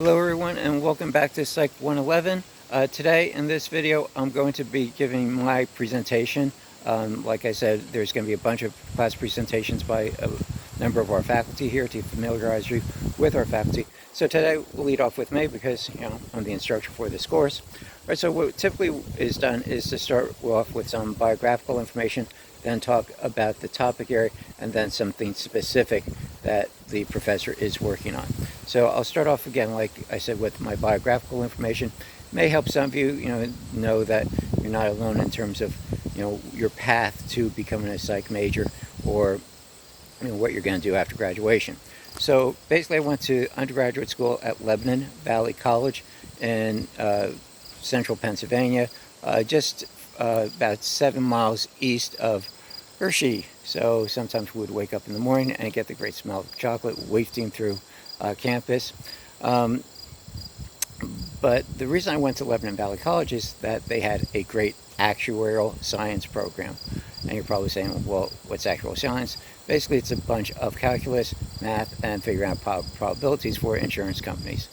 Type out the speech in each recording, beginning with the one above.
Hello everyone and welcome back to Psych 111. Today in this video I'm going to be giving my presentation. Like I said, there's going to be a bunch of class presentations by a number of our faculty here to familiarize you with our faculty. So today we'll lead off with me because I'm the instructor for this course. All right, so what typically is done is to start off with some biographical information, then talk about the topic area, and then something specific that the professor is working on. So I'll start off again, like I said, with my biographical information. It may help some of you, know that you're not alone in terms of, your path to becoming a psych major or what you're going to do after graduation. So basically, I went to undergraduate school at Lebanon Valley College in central Pennsylvania, just about 7 miles east of Hershey. So sometimes we would wake up in the morning and get the great smell of chocolate wafting through campus. But the reason I went to Lebanon Valley College is that they had a great actuarial science program. And you're probably saying, well, what's actuarial science? Basically, it's a bunch of calculus, math, and figuring out probabilities for insurance companies.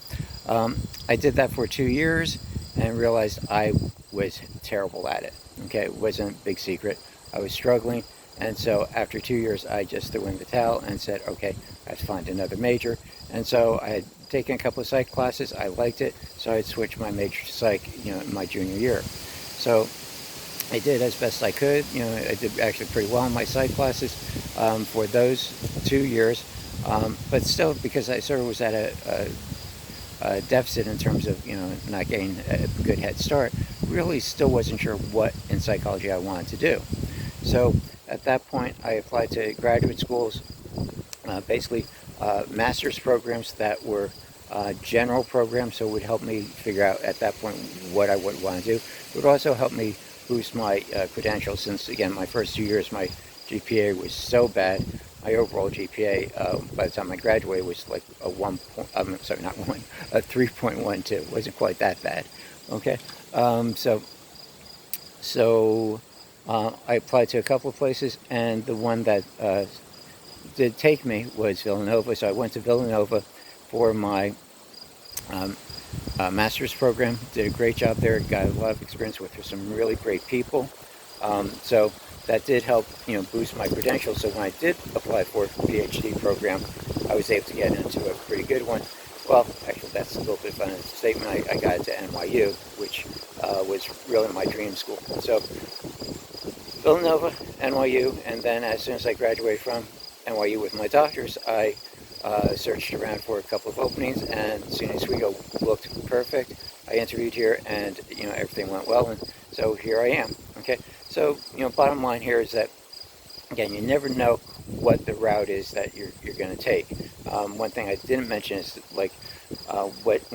I did that for 2 years and realized I was terrible at it. Okay, it wasn't a big secret. I was struggling. And so after 2 years, I just threw in the towel and said, okay, I have to find another major. And so I had taken a couple of psych classes. I liked it. So I switched my major to psych, in my junior year. So I did as best I could. I did actually pretty well in my psych classes for those 2 years. But still, because I sort of was at a deficit in terms of, not getting a good head start, really still wasn't sure what in psychology I wanted to do. So at that point, I applied to graduate schools, basically master's programs that were general programs, so it would help me figure out at that point what I would want to do. It would also help me boost my credentials since, again, my first 2 years, my GPA was so bad. My overall GPA, by the time I graduated, was like a 3.12. It wasn't quite that bad. Okay, so I applied to a couple of places, and the one that did take me was Villanova. So I went to Villanova for my master's program. Did a great job there. Got a lot of experience with some really great people. So that did help, boost my credentials. So when I did apply for a PhD program, I was able to get into a pretty good one. Well, actually, that's a little bit of an understatement. I got it to NYU, which was really my dream school. So Villanova, NYU, and then as soon as I graduated from NYU with my doctors, I searched around for a couple of openings, and SUNY Oswego looked perfect. I interviewed here, and everything went well, and so here I am. Okay, so bottom line here is that, again, you never know what the route is that you're going to take. One thing I didn't mention is when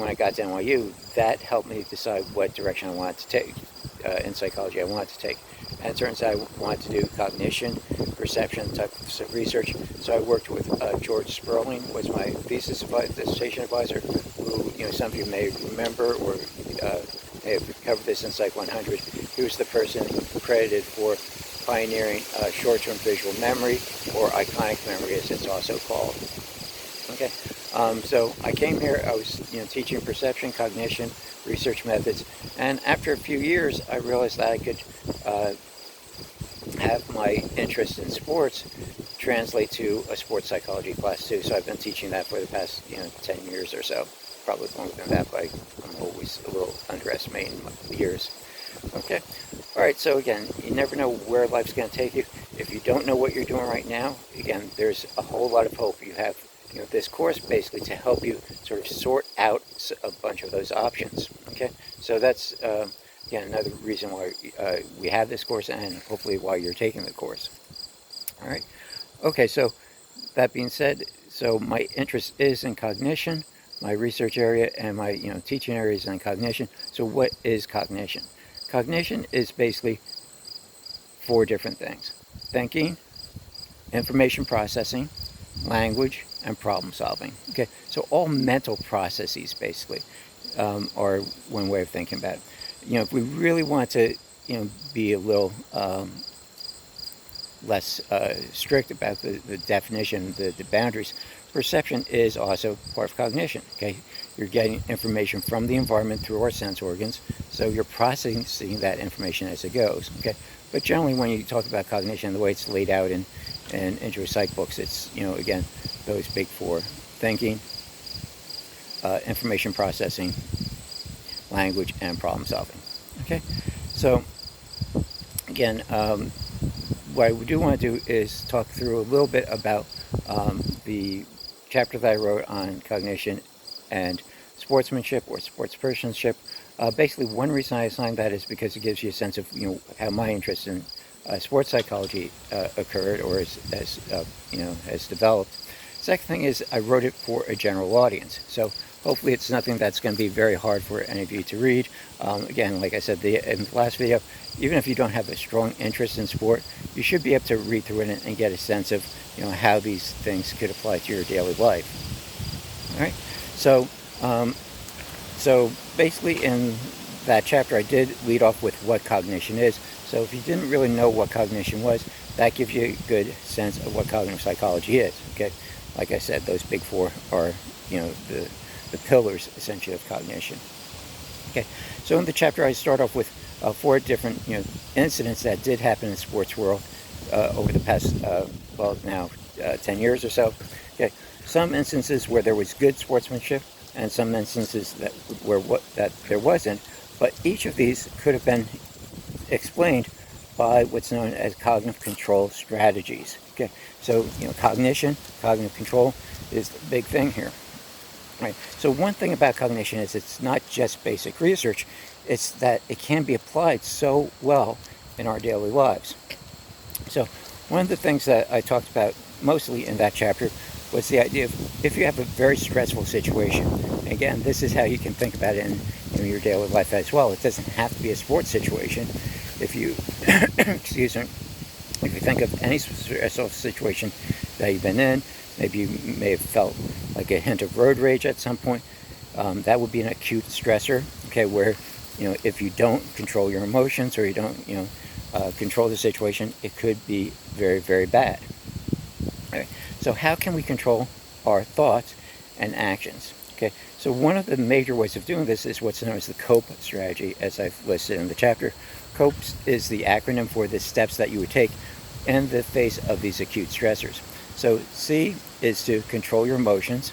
I got to NYU, that helped me decide what direction I wanted to take in psychology. I wanted to take. And it turns out I wanted to do cognition, perception type of research. So I worked with George Sperling, was my dissertation advisor, who some of you may remember or may have covered this in Psych 100. He was the person credited for pioneering short-term visual memory, or iconic memory as it's also called. Okay, so I came here, I was teaching perception, cognition, research methods, and after a few years I realized that I could have my interest in sports translate to a sports psychology class too. So I've been teaching that for the past 10 years or so, probably longer than that, but I'm always a little underestimating the years. Okay, all right, so again, you never know where life's going to take you. If you don't know what you're doing right now, again, there's a whole lot of hope. You have this course basically to help you sort of sort out a bunch of those options. Okay, so that's again another reason why we have this course, and hopefully why you're taking the course. All right, okay, so that being said, so my interest is in cognition, my research area and my teaching area is in cognition. So what is cognition? Cognition is basically 4 different things: thinking, information processing, language, and problem solving. Okay, so all mental processes basically are one way of thinking about it. If we really want to be a little less strict about the definition, the boundaries, perception is also part of cognition. Okay, You're getting information from the environment through our sense organs, so you're processing that information as it goes. Okay, but generally, when you talk about cognition, the way it's laid out in intro psych books, it's again those big four: thinking, information processing, language, and problem solving. Okay, so again, what I do want to do is talk through a little bit about the chapter that I wrote on cognition and sportsmanship or sportspersonship. Basically, one reason I assigned that is because it gives you a sense of how my interest in sports psychology occurred or has developed. Second thing is I wrote it for a general audience, so hopefully it's nothing that's going to be very hard for any of you to read. Again, like I said in the last video, even if you don't have a strong interest in sport, you should be able to read through it and get a sense of how these things could apply to your daily life. All right, so basically in that chapter I did lead off with what cognition is. So if you didn't really know what cognition was, that gives you a good sense of what cognitive psychology is. Okay, like I said, those big four are the pillars essentially of cognition. Okay, so in the chapter I start off with 4 different incidents that did happen in the sports world over the past 10 years or so. Okay, some instances where there was good sportsmanship and some instances that there wasn't, but each of these could have been explained by what's known as cognitive control strategies. Okay, so cognition, cognitive control is the big thing here. Right. So one thing about cognition is it's not just basic research, it's that it can be applied so well in our daily lives. So one of the things that I talked about mostly in that chapter was the idea of if you have a very stressful situation. Again, this is how you can think about it in your daily life as well. It doesn't have to be a sports situation. If you excuse me, if you think of any stressful situation that you've been in, maybe you may have felt like a hint of road rage at some point. That would be an acute stressor, okay, where if you don't control your emotions or you don't control the situation, it could be very, very bad. Okay. So how can we control our thoughts and actions? Okay, so one of the major ways of doing this is what's known as the COPE strategy, as I've listed in the chapter. COPE is the acronym for the steps that you would take in the face of these acute stressors. So C is to control your emotions.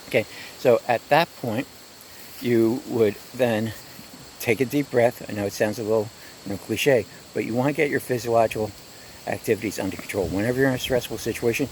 Okay, so at that point, you would then take a deep breath. I know it sounds a little cliche, but you want to get your physiological activities under control. Whenever you're in a stressful situation,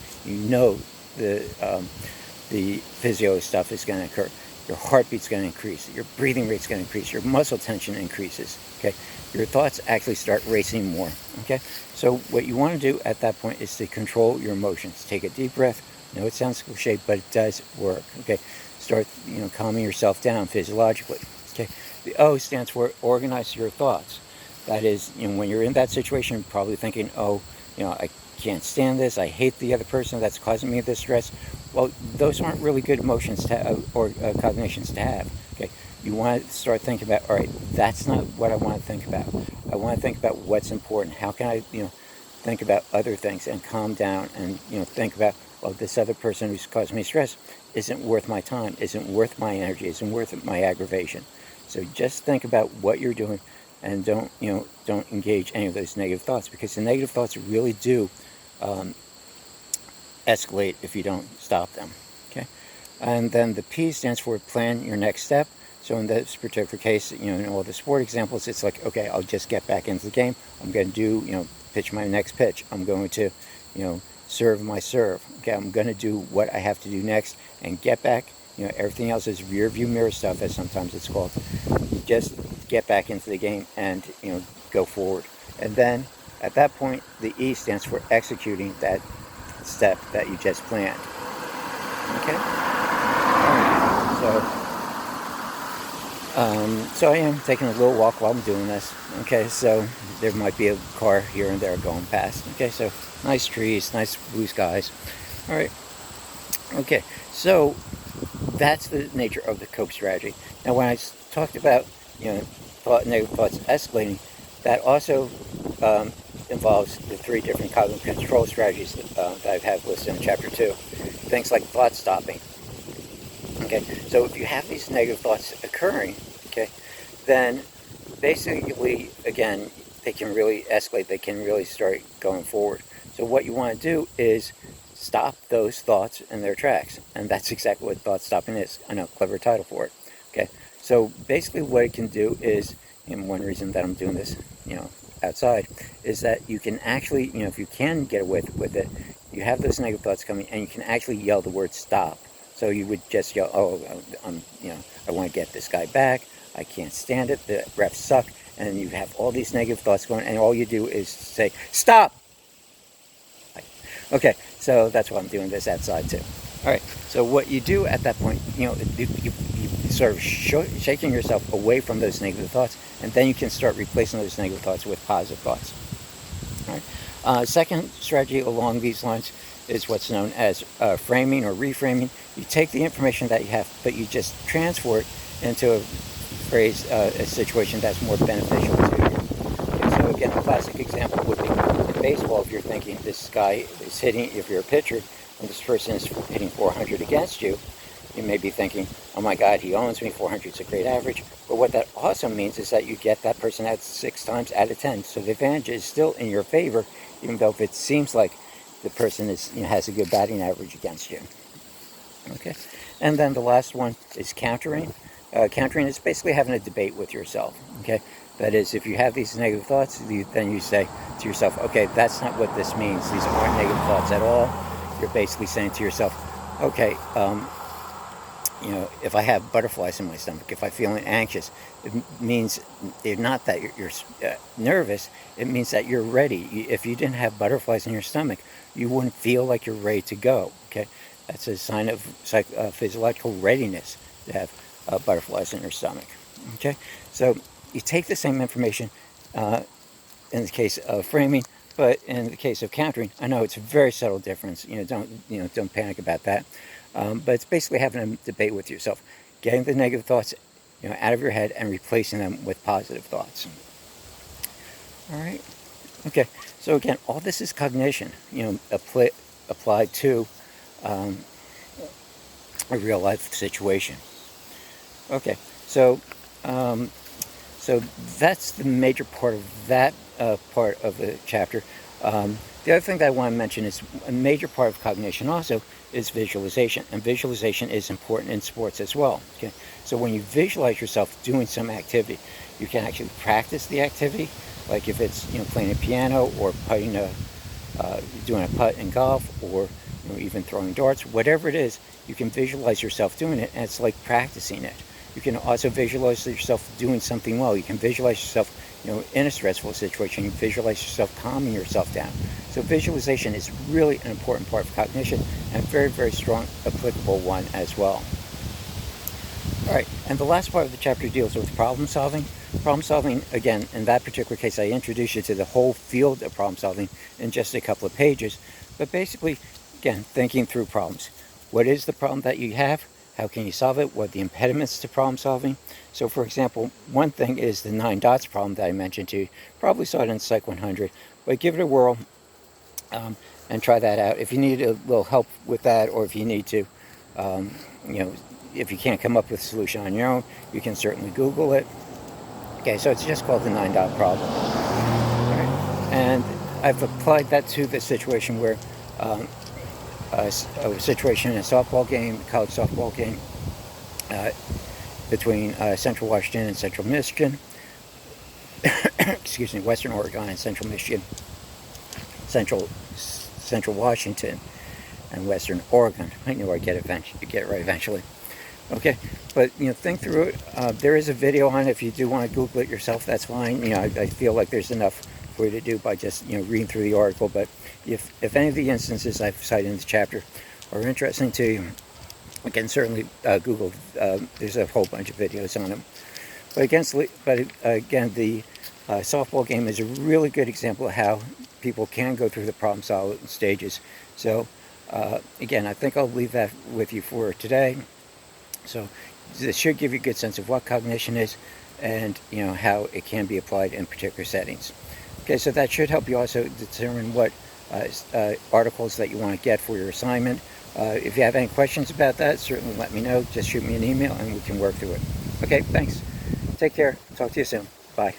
the physio stuff is going to occur. Your heartbeat's going to increase. Your breathing rate's going to increase. Your muscle tension increases. Okay, your thoughts actually start racing more. Okay, so what you want to do at that point is to control your emotions. Take a deep breath. I know it sounds cliche, but it does work. Okay, start calming yourself down physiologically. Okay, the O stands for organize your thoughts. That is, when you're in that situation, you're probably thinking, I can't stand this. I hate the other person that's causing me this stress. Well, those aren't really good emotions to have, or cognitions to have. Okay, you want to start thinking about, all right, that's not what I want to think about. I want to think about what's important. How can I, think about other things and calm down and think about, well, this other person who's causing me stress isn't worth my time, isn't worth my energy, isn't worth my aggravation. So just think about what you're doing and don't engage any of those negative thoughts, because the negative thoughts really do escalate if you don't stop them. Okay, and then the P stands for plan your next step. So in this particular case, in all the sport examples, it's like, okay, I'll just get back into the game. I'm going to do, pitch my next pitch. I'm going to, serve my serve. Okay, I'm going to do what I have to do next and get back. Everything else is rear view mirror stuff, as sometimes it's called. You just get back into the game and, go forward. And then at that point, the E stands for executing that step that you just planned. Okay? All right. So I am taking a little walk while I'm doing this. Okay, so there might be a car here and there going past. Okay, so nice trees, nice blue skies. All right. Okay, so that's the nature of the COPE strategy. Now, when I talked about negative thoughts escalating, that also involves the 3 different cognitive control strategies that I have listed in chapter 2. Things like thought stopping. Okay, Okay, so if you have these negative thoughts occurring, okay, then basically, again, they can really escalate. They can really start going forward. So what you want to do is stop those thoughts in their tracks, and that's exactly what thought stopping is. I know, clever title for it. Okay, so basically, what it can do is, and one reason that I'm doing this, outside, is that you can actually, if you can get away with it, you have those negative thoughts coming, and you can actually yell the word stop. So you would just yell, "Oh, I want to get this guy back. I can't stand it. The refs suck." And you have all these negative thoughts going, and all you do is say, "Stop!" Okay, so that's why I'm doing this outside too. All right, so what you do at that point, you sort of shaking yourself away from those negative thoughts, and then you can start replacing those negative thoughts with positive thoughts. All right. Second strategy along these lines is what's known as framing or reframing. You take the information that you have, but you just transfer it into a phrase, a situation that's more beneficial to you. Okay, so again, a classic example would be in baseball. If you're thinking this guy is hitting, if you're a pitcher, and this person is hitting 400 against you, you may be thinking, "Oh my God, he owns me. 400 is a great average." But what that also means is that you get that person out 6 times out of 10. So the advantage is still in your favor, even though if it seems like the person has a good batting average against you. Okay, and then the last one is countering. Countering is basically having a debate with yourself. Okay, that is, if you have these negative thoughts, then you say to yourself, "Okay, that's not what this means. These aren't negative thoughts at all." You're basically saying to yourself, "Okay, if I have butterflies in my stomach, if I'm feeling anxious, it means it's not that you're nervous. It means that you're ready. If you didn't have butterflies in your stomach, you wouldn't feel like you're ready to go. Okay, that's a sign of physiological readiness to have butterflies in your stomach. Okay, so you take the same information in the case of framing, but in the case of countering, I know it's a very subtle difference. Don't panic about that. But it's basically having a debate with yourself, getting the negative thoughts, out of your head and replacing them with positive thoughts. All right. Okay. So again, all this is cognition. Applied to a real life situation. Okay. So that's the major part of that part of the chapter. The other thing that I want to mention is a major part of cognition also is visualization, and visualization is important in sports as well. Okay, so when you visualize yourself doing some activity, you can actually practice the activity, like if it's playing a piano or putting doing a putt in golf, or even throwing darts, whatever it is, you can visualize yourself doing it, and it's like practicing it. You can also visualize yourself doing something well. You can visualize yourself in a stressful situation. You visualize yourself calming yourself down. So visualization is really an important part of cognition, and a very, very strong, applicable one as well. All right, and the last part of the chapter deals with problem solving. Problem solving, again, in that particular case, I introduce you to the whole field of problem solving in just a couple of pages. But basically, again, thinking through problems. What is the problem that you have? How can you solve it? What are the impediments to problem solving? So, for example, one thing is the 9 dots problem that I mentioned to you. Probably saw it in Psych 100, but give it a whirl and try that out. If you need a little help with that, or if you need to, if you can't come up with a solution on your own, you can certainly Google it. Okay, so it's just called the 9 dot problem. All right. And I've applied that to the situation where a situation in a softball game, college softball game, between Central Washington and Central Michigan. Excuse me, Western Oregon and Central Michigan, Central Washington and Western Oregon. I know I get it right eventually. Okay, but think through it. There is a video on it. If you do want to Google it yourself, that's fine. I feel like there's enough for you to do by just reading through the article. But if any of the instances I've cited in the chapter are interesting to you, you can certainly Google. There's a whole bunch of videos on them. But again, the softball game is a really good example of how people can go through the problem solving stages. So again, I think I'll leave that with you for today. So this should give you a good sense of what cognition is, and how it can be applied in particular settings. Okay, so that should help you also determine what articles that you want to get for your assignment, If you have any questions about that, certainly let me know. Just shoot me an email and we can work through it. Okay, thanks. Take care. Talk to you soon. Bye.